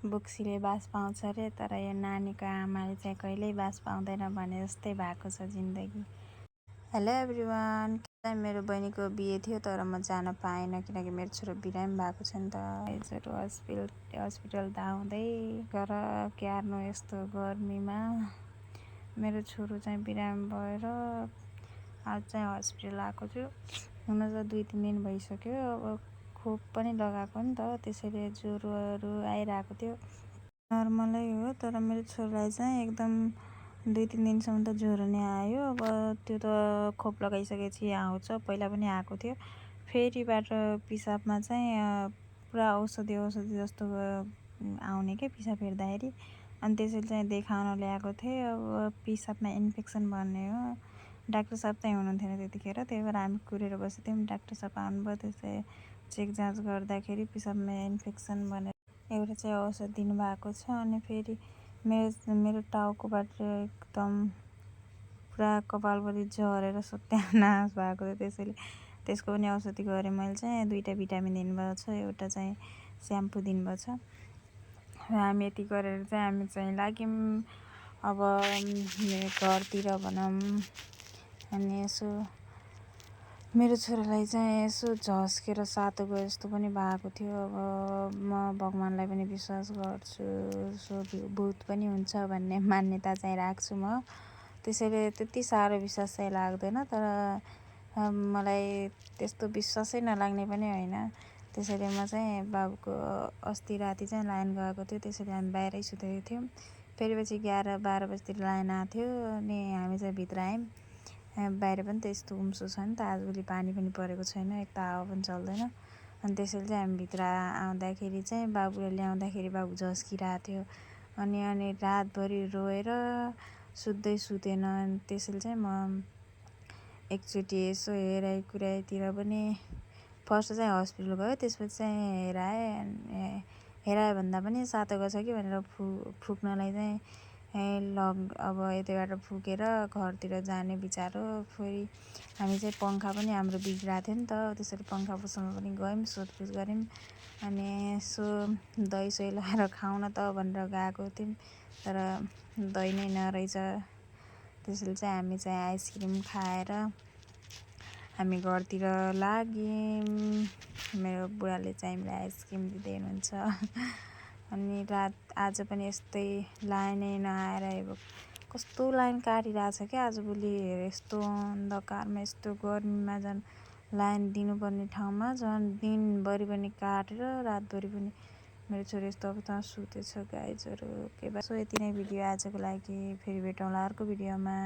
बुक्सीले बास पाउँछ अरे, तर यो नानीको आमाले चाहिँ कहिल्यै बास पाउँदैन भने जस्तै भएको छ जिन्दगी। हेलो एभ्रिवान, मेरो बहिनीको बिहे थियो तर म जान पाएन किनकि मेरो छोरो बिरामी भएको छ नि त। छोरो हस्पिटल धाउँदै घर क्यार्नु यस्तो गर्मीमा मेरो छोरो चाहिँ बिरामी भएर आज चाहिँ हस्पिटल आएको छु। हुन त 2-3 दिन भइसक्यो। अब खोप पनि लगाएको नि त, त्यसैले ज्वरोहरू आइरहेको थियो। नर्मलै हो, तर मेरो छोरालाई चाहिँ एकदम 2-3 दिनसम्म त ज्वरो नै आयो। अब त्यो त खोप लगाइसकेपछि आउँछ, पहिला पनि आएको थियो। फेरिबाट पिसाबमा चाहिँ पुरा औषधि जस्तो आउने के पिसाब हेर्दाखेरि। अनि त्यसैले चाहिँ देखाउन ल्याएको थिएँ। अब पिसाबमा इन्फेक्सन भन्ने हो। डाक्टर साहब चाहिँ हुनुहुन्थेन त्यतिखेर, त्यही भएर हामी कुरेर बसेको थियौँ। डाक्टर साहब आउनुभयो, त्यसै चेक जाँच गर्दाखेरि पिसाबमा इन्फेक्सन भनेर एउटा चाहिँ औषध दिनुभएको छ। अनि फेरि मेरो टाउकोबाट एकदम पुरा कपालभरि झरेर सत्यानाश भएको थियो, त्यसैले त्यसको पनि औषधि गरेँ मैले चाहिँ। 2टा भिटामिन दिनुभएको छ, एउटा चाहिँ स्याम्पू दिनुभएको छ। र हामी यति गरेर चाहिँ हामी चाहिँ लाग्यौँ अब घरतिर भनौँ। अनि यसो मेरो छोरालाई चाहिँ यसो झस्केर सातो गए जस्तो पनि भएको थियो। अब म भगवानलाई पनि विश्वास गर्छु, सो भूत पनि हुन्छ भन्ने मान्यता चाहिँ राख्छु म। त्यसैले त्यति साह्रो विश्वास चाहिँ लाग्दैन, तर मलाई त्यस्तो विश्वासै नलाग्ने पनि होइन। त्यसैले म चाहिँ बाबुको अस्ति राति चाहिँ लाइन गएको थियो, त्यसैले हामी बाहिरै सुतेको थियौँ। फेरि पछि 11-12 बजीतिर लाइन आएको थियो। अनि हामी चाहिँ भित्र आयौँ। बाहिर पनि त यस्तो उम्सो छ नि त, आजभोलि पानी पनि परेको छैन, एक त हावा पनि चल्दैन। अनि त्यसैले चाहिँ हामी भित्र आउँदाखेरि चाहिँ बाबुलाई ल्याउँदाखेरि बाबु झस्किरहेको थियो। अनि रातभरि रोएर सुत्दै सुतेन। त्यसैले चाहिँ म एकचोटि यसो हेराइतिर पनि फर्स्ट चाहिँ हस्पिटल गयो, त्यसपछि चाहिँ हेरायो भन्दा पनि सातो गएछ कि भनेर फुक्नलाई चाहिँ अब यतैबाट फुकेर घरतिर जाने विचार हो। फेरि हामी चाहिँ पङ्खा पनि हाम्रो बिग्राएको थियो नि त, त्यसरी पङ्खासँग पनि गयौँ, सोधपुछ गऱ्यौँ। अनि यसो दही सही लगाएर खाउन त भनेर गएको थियौँ, तर दही नै नरहेछ। त्यसैले चाहिँ हामी चाहिँ आइसक्रिम खाएर हामी घरतिर लाग्यौँ। मेरो बुढाले चाहिँ हामीलाई आइसक्रिम दिँदै हुनुहुन्छ। अनि आज पनि यस्तै लाइनै नआएर कस्तो लाइन काटिरहेछ क्या आजभोलि। यस्तो अन्धकारमा यस्तो गर्मीमा झन् लाइन दिनुपर्ने ठाउँमा झन् दिनभरि पनि काटेर रातभरि पनि मेरो छोरी यस्तो अवस्थामा सुतेछ गाइजहरू। के सो यति नै भिडियो आजको लागि। फेरि भेटौँला अर्को भिडियोमा।